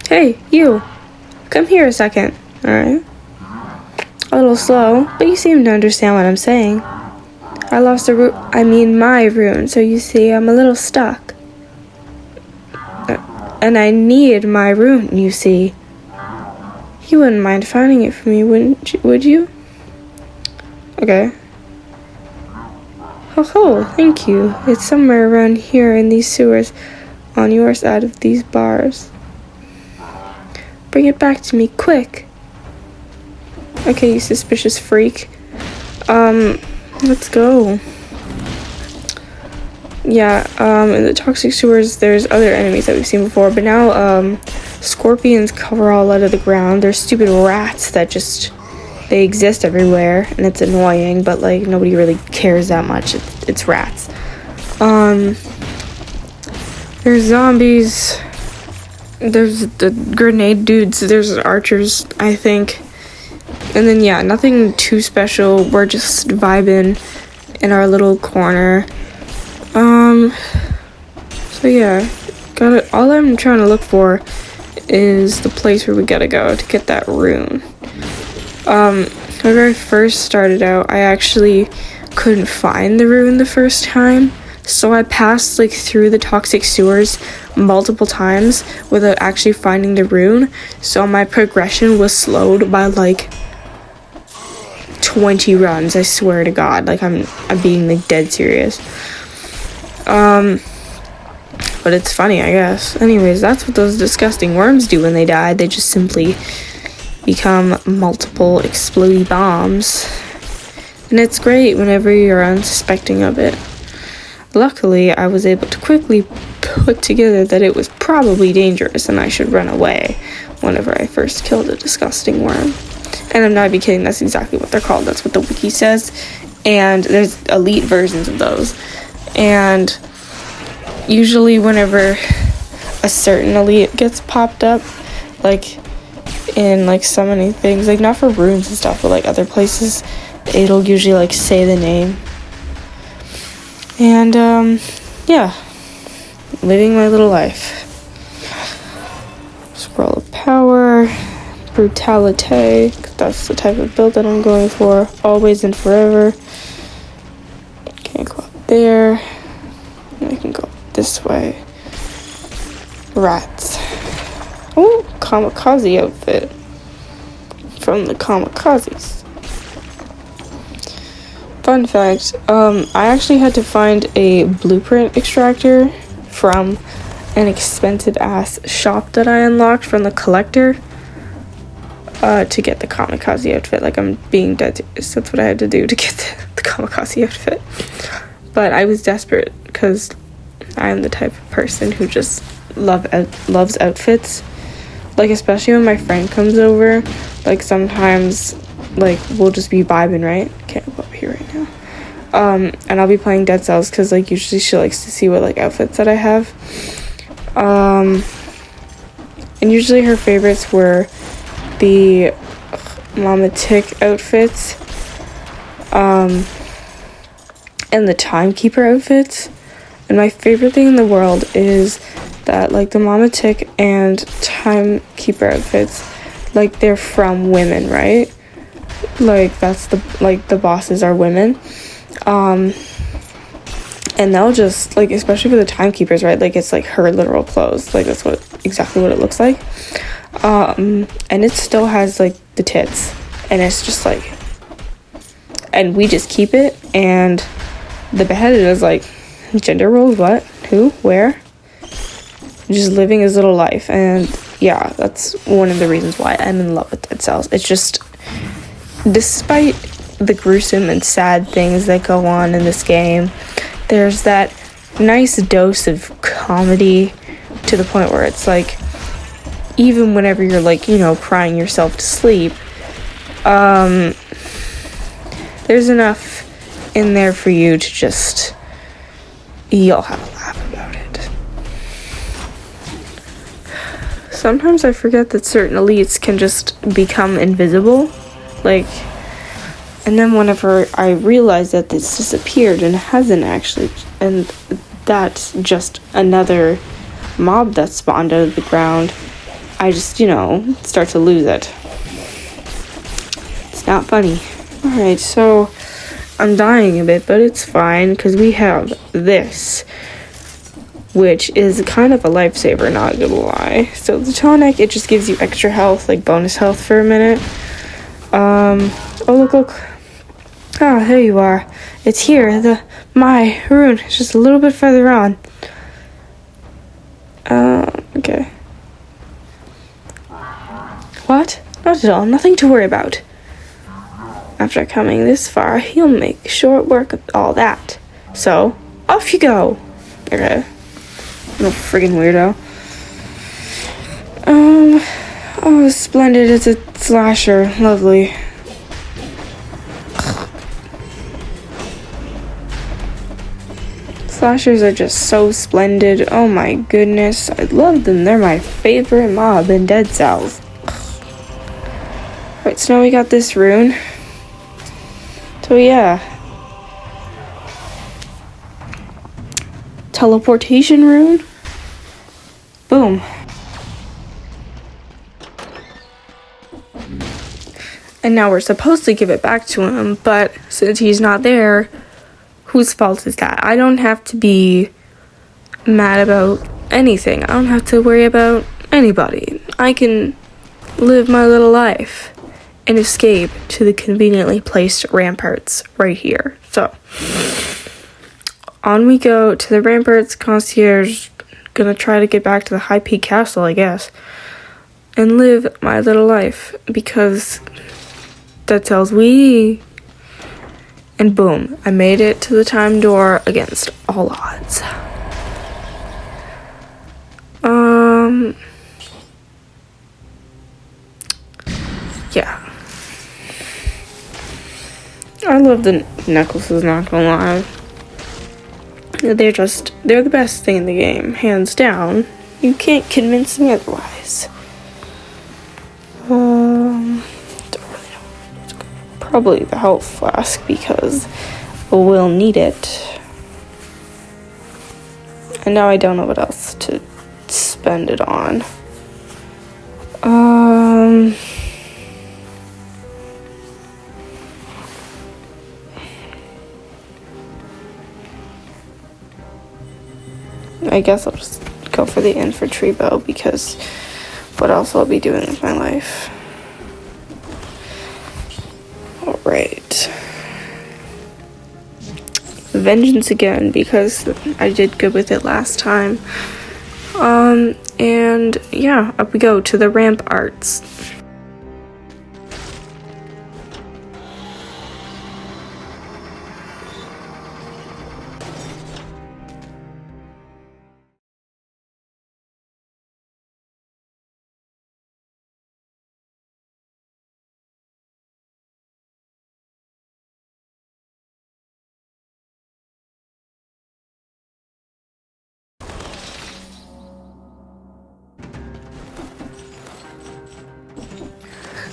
Hey, you. Come here a second, alright? A little slow, but you seem to understand what I'm saying. I lost my rune, so you see I'm a little stuck. and I need my rune, you see. You wouldn't mind finding it for me, would you? Okay. Oh, thank you. It's somewhere around here in these sewers on your side of these bars. Bring it back to me, quick. Okay, you suspicious freak. Let's go. Yeah, in the toxic sewers, there's other enemies that we've seen before, but now, scorpions cover all out of the ground. There's stupid rats that they exist everywhere, and it's annoying, but, like, nobody really cares that much. It's rats. There's zombies. There's the grenade dudes. There's archers, I think. And then, yeah, nothing too special. We're just vibing in our little corner. So yeah, all I'm trying to look for is the place where we gotta go to get that rune. Whenever I first started out, I actually couldn't find the rune the first time, so I passed like through the toxic sewers multiple times without actually finding the rune, so my progression was slowed by like 20 runs, I swear to God. Like, I'm being like dead serious. But it's funny, I guess. Anyways, that's what those disgusting worms do when they die. They just simply become multiple explodey bombs. And it's great whenever you're unsuspecting of it. Luckily, I was able to quickly put together that it was probably dangerous and I should run away whenever I first killed a disgusting worm. And I'm not even kidding, that's exactly what they're called. That's what the wiki says. And there's elite versions of those. And usually whenever a certain elite gets popped up, like in like so many things, like not for runes and stuff, but like other places, it'll usually like say the name. And yeah, living my little life. Scroll of power, brutality, 'cause that's the type of build that I'm going for, always and forever. Can't go up there. I can go this way. Rats. Oh, kamikaze outfit from the kamikazes. Fun fact, I actually had to find a blueprint extractor from an expensive ass shop that I unlocked from the collector to get the kamikaze outfit. Like, I'm being dead serious. That's what I had to do to get the kamikaze outfit. But I was desperate because I'm the type of person who just loves outfits. Like, especially when my friend comes over, like sometimes like we'll just be vibing, right? Can't go up here right now. And I'll be playing Dead Cells because like usually she likes to see what like outfits that I have. And usually her favorites were the Mama Tick outfits, and the Timekeeper outfits. And my favorite thing in the world is that like the Mama Tick and Timekeeper outfits, like they're from women, right? Like that's the bosses are women. And they'll just like, especially for the Timekeepers, right? Like it's like her literal clothes. Like that's exactly what it looks like. And it still has like the tits, and it's just like, and we just keep it. And the beheaded is like, gender roles, what, who, where, just living his little life. And yeah, that's one of the reasons why I'm in love with Dead Cells. It's just, despite the gruesome and sad things that go on in this game, there's that nice dose of comedy to the point where it's like, even whenever you're like, you know, crying yourself to sleep, there's enough in there for you to just, you'll have a laugh about it. Sometimes I forget that certain elites can just become invisible, like, and then whenever I realize that it's disappeared and hasn't actually, and that's just another mob that spawned out of the ground, I just, you know, start to lose it. It's not funny. Alright, so I'm dying a bit, but it's fine because we have this which is kind of a lifesaver, not gonna lie. So the tonic, it just gives you extra health, like bonus health for a minute. Oh, look. Ah, there you are. It's here, my rune. It's just a little bit further on. Okay. What? Not at all, nothing to worry about. After coming this far, he'll make short work of all that. So, off you go. Okay. Little friggin' weirdo. Oh, splendid. It's a slasher. Lovely. Slashers are just so splendid. Oh my goodness. I love them. They're my favorite mob in Dead Cells. Right, so now we got this rune. So yeah. Teleportation rune. Boom. And now we're supposed to give it back to him, but since he's not there, whose fault is that? I don't have to be mad about anything. I don't have to worry about anybody. I can live my little life and escape to the conveniently placed ramparts right here. So, on we go to the ramparts. Concierge, gonna try to get back to the High Peak Castle, I guess, and live my little life, because that tells we. And boom, I made it to the time door against all odds. Yeah. I love the necklaces, not gonna lie. They're the best thing in the game, hands down. You can't convince me otherwise. Don't really know. Probably the health flask, because we'll need it. And now I don't know what else to spend it on. I guess I'll just go for the infantry bow, because what else will I be doing with my life? Alright. Vengeance again, because I did good with it last time. And yeah, up we go to the ramparts.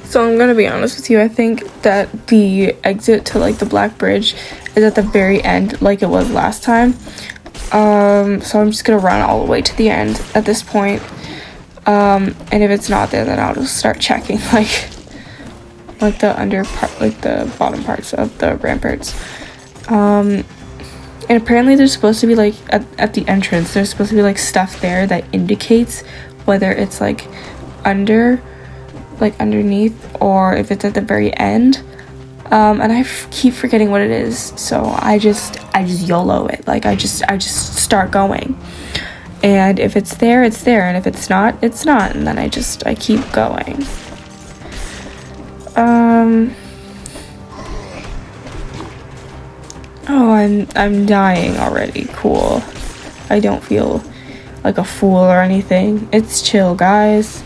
So I'm gonna be honest with you, I think that the exit to like the Black Bridge is at the very end, like it was last time. So I'm just gonna run all the way to the end at this point. And if it's not there, then I'll just start checking like the bottom parts of the ramparts. And apparently there's supposed to be like at the entrance, there's supposed to be like stuff there that indicates whether it's like underneath, or if it's at the very end. And I keep forgetting what it is, so I just YOLO it. Like I just start going, and if it's there, it's there, and if it's not, it's not, and then I keep going. Oh, I'm dying already. Cool. I don't feel like a fool or anything. It's chill, guys.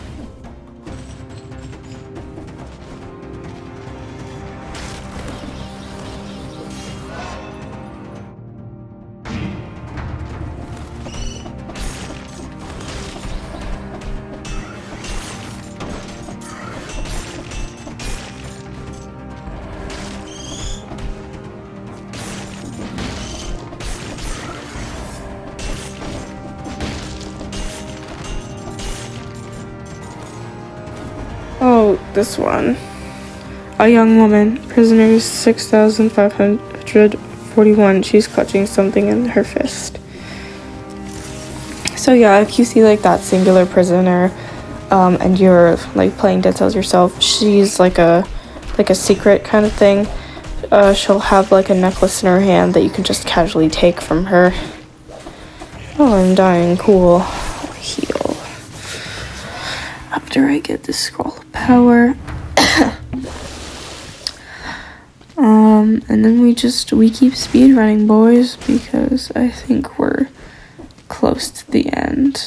Oh, this one. A young woman, prisoner 6541. She's clutching something in her fist. So yeah, if you see like that singular prisoner, and you're like playing Dead Cells yourself, she's like a secret kind of thing. She'll have like a necklace in her hand that you can just casually take from her. Oh, I'm dying. Cool. Heal. After I get this scroll of power. And then we keep speed running, boys, because I think we're close to the end.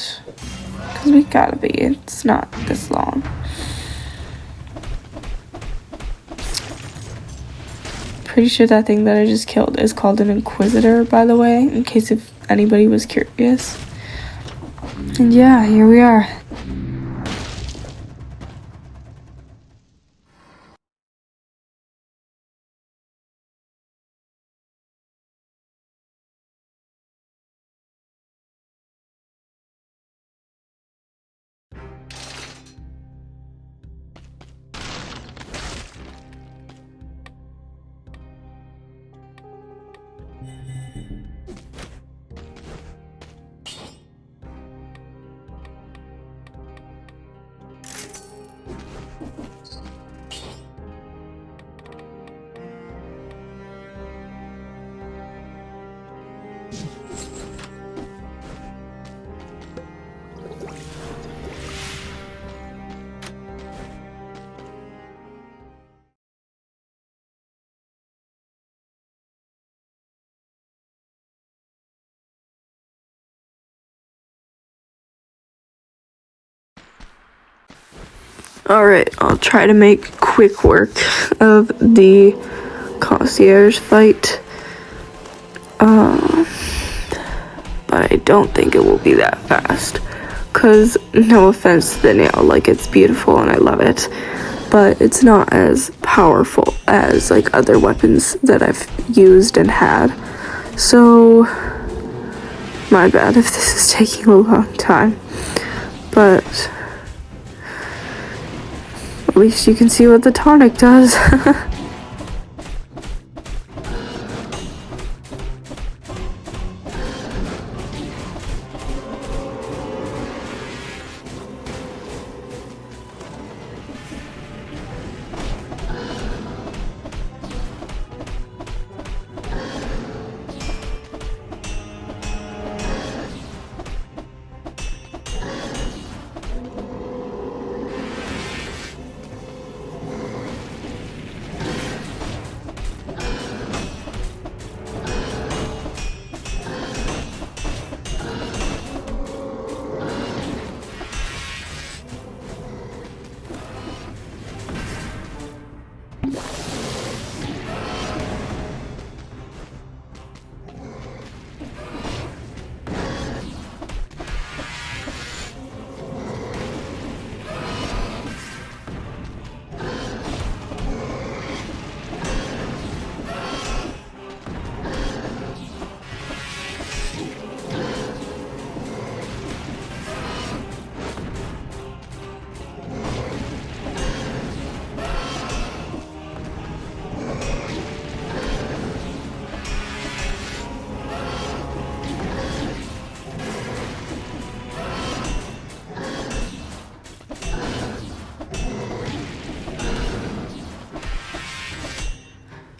Because we gotta be. It's not this long. Pretty sure that thing that I just killed is called an Inquisitor, by the way, in case if anybody was curious. And yeah, here we are. Alright, I'll try to make quick work of the concierge fight. But I don't think it will be that fast. Cause, no offense to the nail, like, it's beautiful and I love it. But it's not as powerful as, like, other weapons that I've used and had. So, my bad if this is taking a long time. But at least you can see what the tonic does.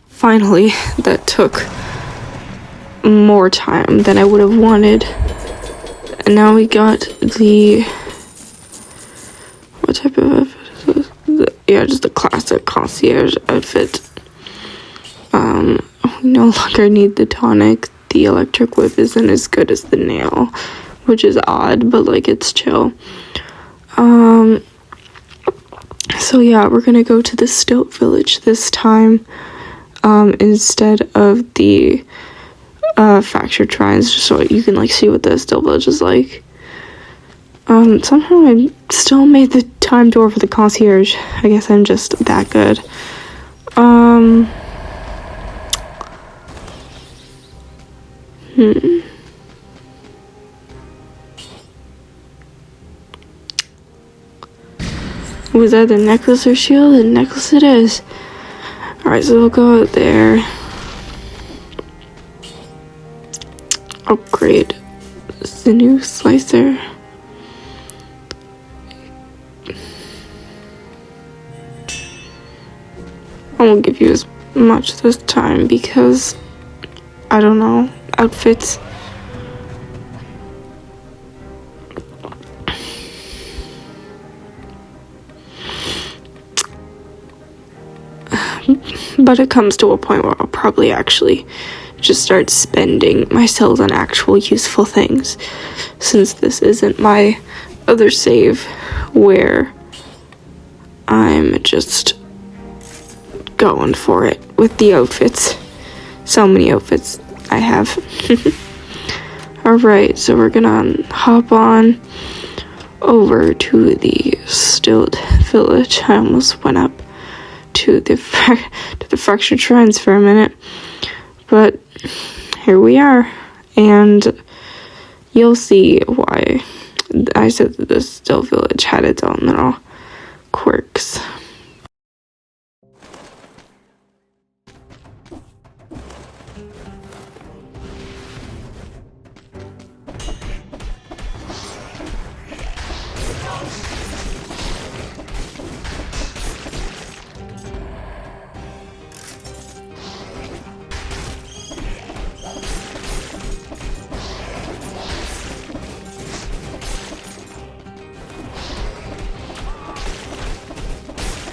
Finally, that took more time than I would have wanted. And now we got the... what type of outfit is this? Yeah, just the classic concierge outfit. We no longer need the tonic. The electric whip isn't as good as the nail, which is odd, but like it's chill. So yeah, we're gonna go to the Stilt Village this time, instead of the fractured shrines, just so you can like see what the Stilt Village is like. Somehow I still made the time door for the concierge. I guess I'm just that good. Was either necklace or shield? And necklace it is. Alright, so we'll go out there. Upgrade sinew slicer. I won't give you as much this time because I don't know, outfits. But it comes to a point where I'll probably actually just start spending myself on actual useful things, since this isn't my other save where I'm just going for it with the outfits. So many outfits I have. Alright, so we're gonna hop on over to the Stilled Village. I almost went up to the fractured shrines for a minute, but here we are, and you'll see why I said that the Still Village had its own little quirks.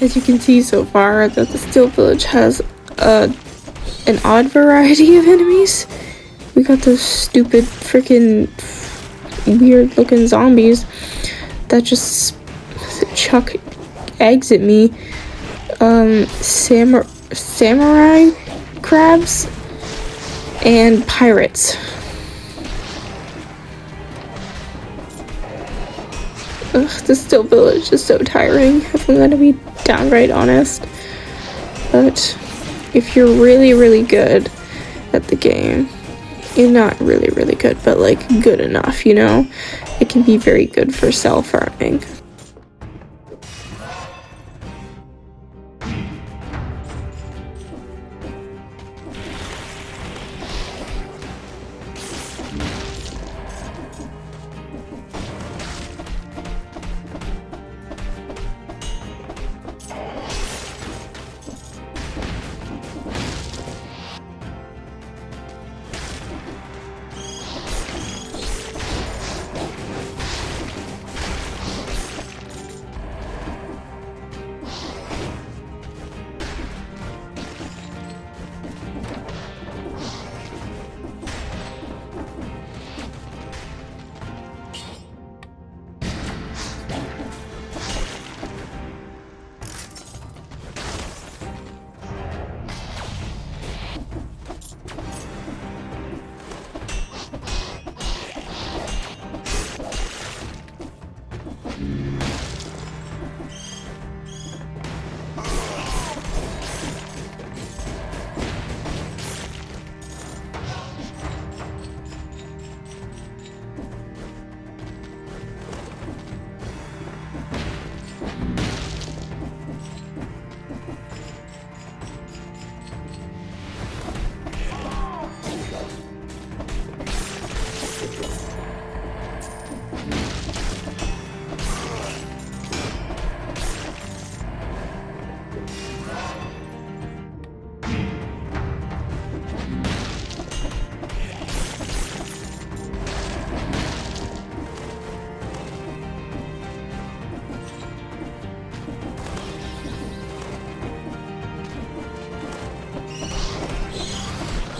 As you can see so far, that the Still Village has an odd variety of enemies. We got those stupid freaking weird looking zombies that just chuck eggs at me. Samurai crabs and pirates. Ugh, the Still Village is so tiring, if I'm gonna be downright honest. But if you're really, really good at the game, you're not really, really good, but like good enough, you know, it can be very good for self-farming.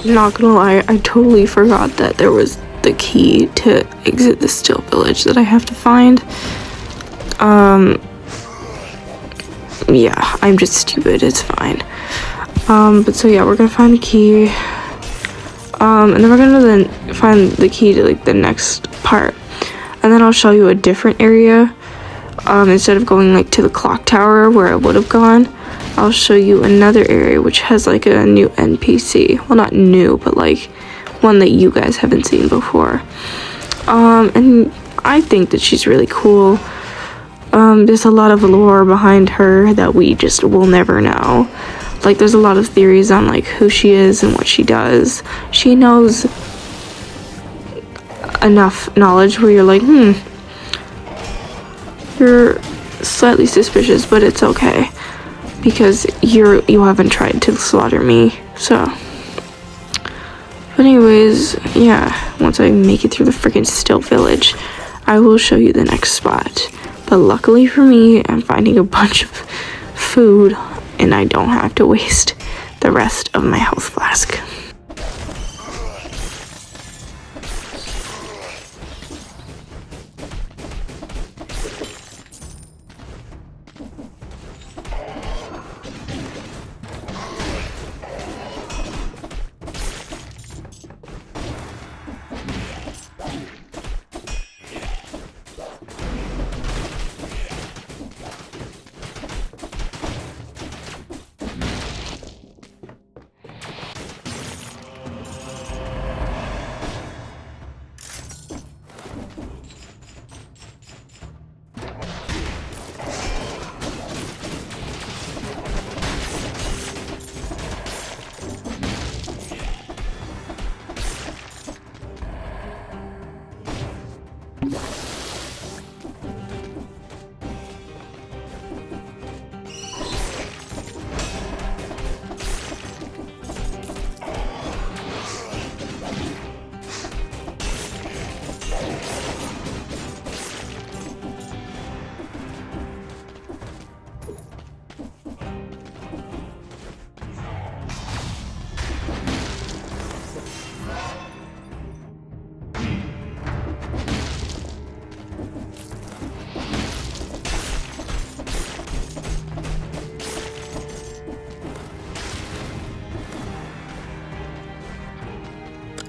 Not gonna lie, I totally forgot that there was the key to exit the Still Village that I have to find. Yeah, I'm just stupid, it's fine. But so yeah, we're gonna find the key. And then we're gonna then find the key to like the next part. And then I'll show you a different area. Instead of going like to the clock tower where I would have gone, I'll show you another area which has like a new NPC. Well, not new, but like one that you guys haven't seen before. And I think that she's really cool. There's a lot of lore behind her that we just will never know. Like, there's a lot of theories on like who she is and what she does. She knows enough knowledge where you're like, you're slightly suspicious, but it's okay because you haven't tried to slaughter me. So, but anyways, yeah, once I make it through the freaking still village, I will show you the next spot. But luckily for me, I'm finding a bunch of food and I don't have to waste the rest of my health flask.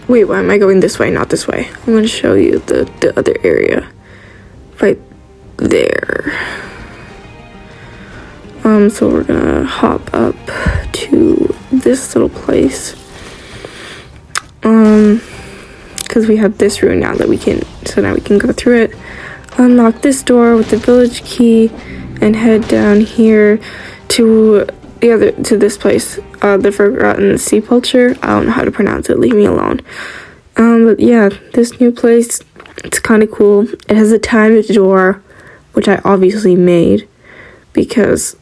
Wait, why am I going this way, not this way? I'm going to show you the other area. Right there. So we're going to hop up to this little place. Because we have this room now that we can, so now we can go through it. Unlock this door with the village key and head down here to this place, the Forgotten Sepulcher. I don't know how to pronounce it, leave me alone. But yeah, this new place, it's kind of cool. It has a timed door, which I obviously made, because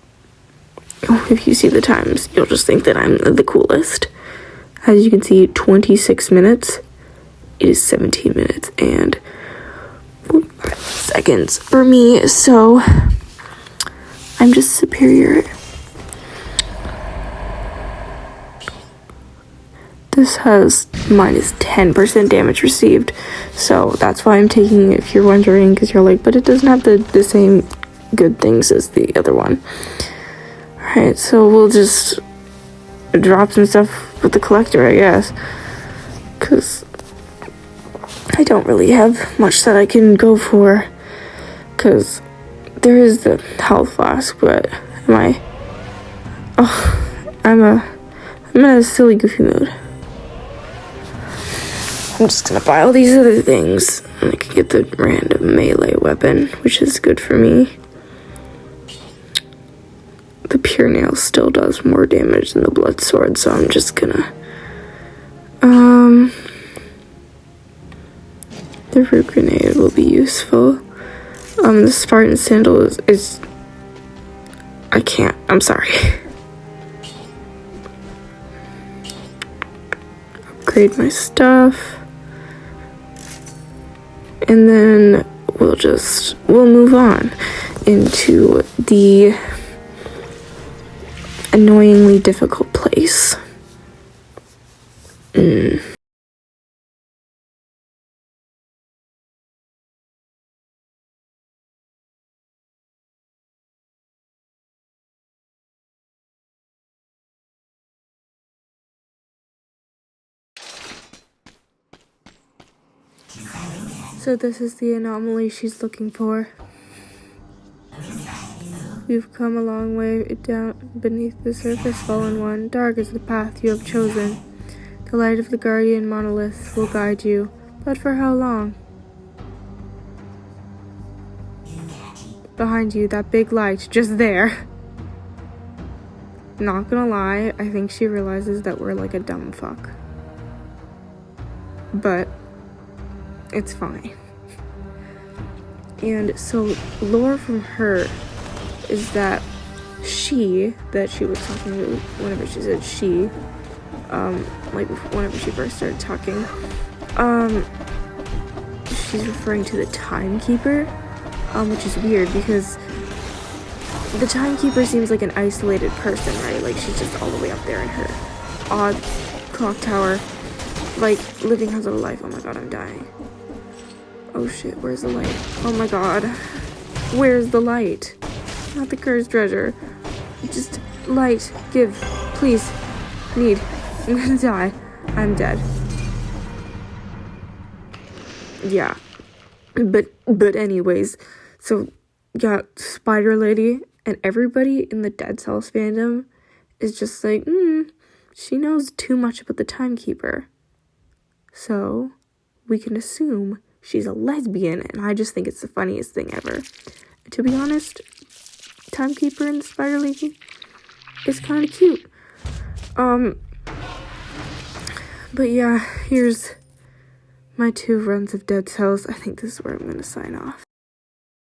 if you see the times, you'll just think that I'm the coolest. As you can see, 26 minutes. It is 17 minutes and 45 seconds for me, so I'm just superior. This has minus 10% damage received, so that's why I'm taking it, if you're wondering, because you're like, but it doesn't have the same good things as the other one. Alright, so we'll just drop some stuff with the collector, I guess, because I don't really have much that I can go for, because there is the health flask, but I'm in a silly, goofy mood. I'm just gonna buy all these other things, and I can get the random melee weapon, which is good for me. The pure nail still does more damage than the blood sword, so I'm just gonna the root grenade will be useful. The Spartan sandal is I can't, I'm sorry. Upgrade my stuff. And then we'll move on into the annoyingly difficult place. So this is the anomaly she's looking for. You've come a long way down beneath the surface, fallen one. Dark is the path you have chosen. The light of the guardian monolith will guide you, but for how long? Behind you, that big light, just there. Not gonna lie, I think she realizes that we're like a dumb fuck. But It's fine. And so lore from her is that she was talking to, whenever she said she, like whenever she first started talking, she's referring to the Timekeeper, which is weird because the Timekeeper seems like an isolated person, right? Like she's just all the way up there in her odd clock tower, like living her little life. Oh my god, I'm dying. Oh shit, where's the light? Oh my god, where's the light? Not the cursed treasure. Just light, give, please. Need. I'm gonna die. I'm dead. Yeah. But anyways, so got Spider Lady and everybody in the Dead Cells fandom is just like, she knows too much about the Timekeeper. So we can assume she's a lesbian, and I just think it's the funniest thing ever. And to be honest, Timekeeper and the Spider Lady is kind of cute. But yeah, here's my 2 runs of Dead Cells. I think this is where I'm gonna sign off.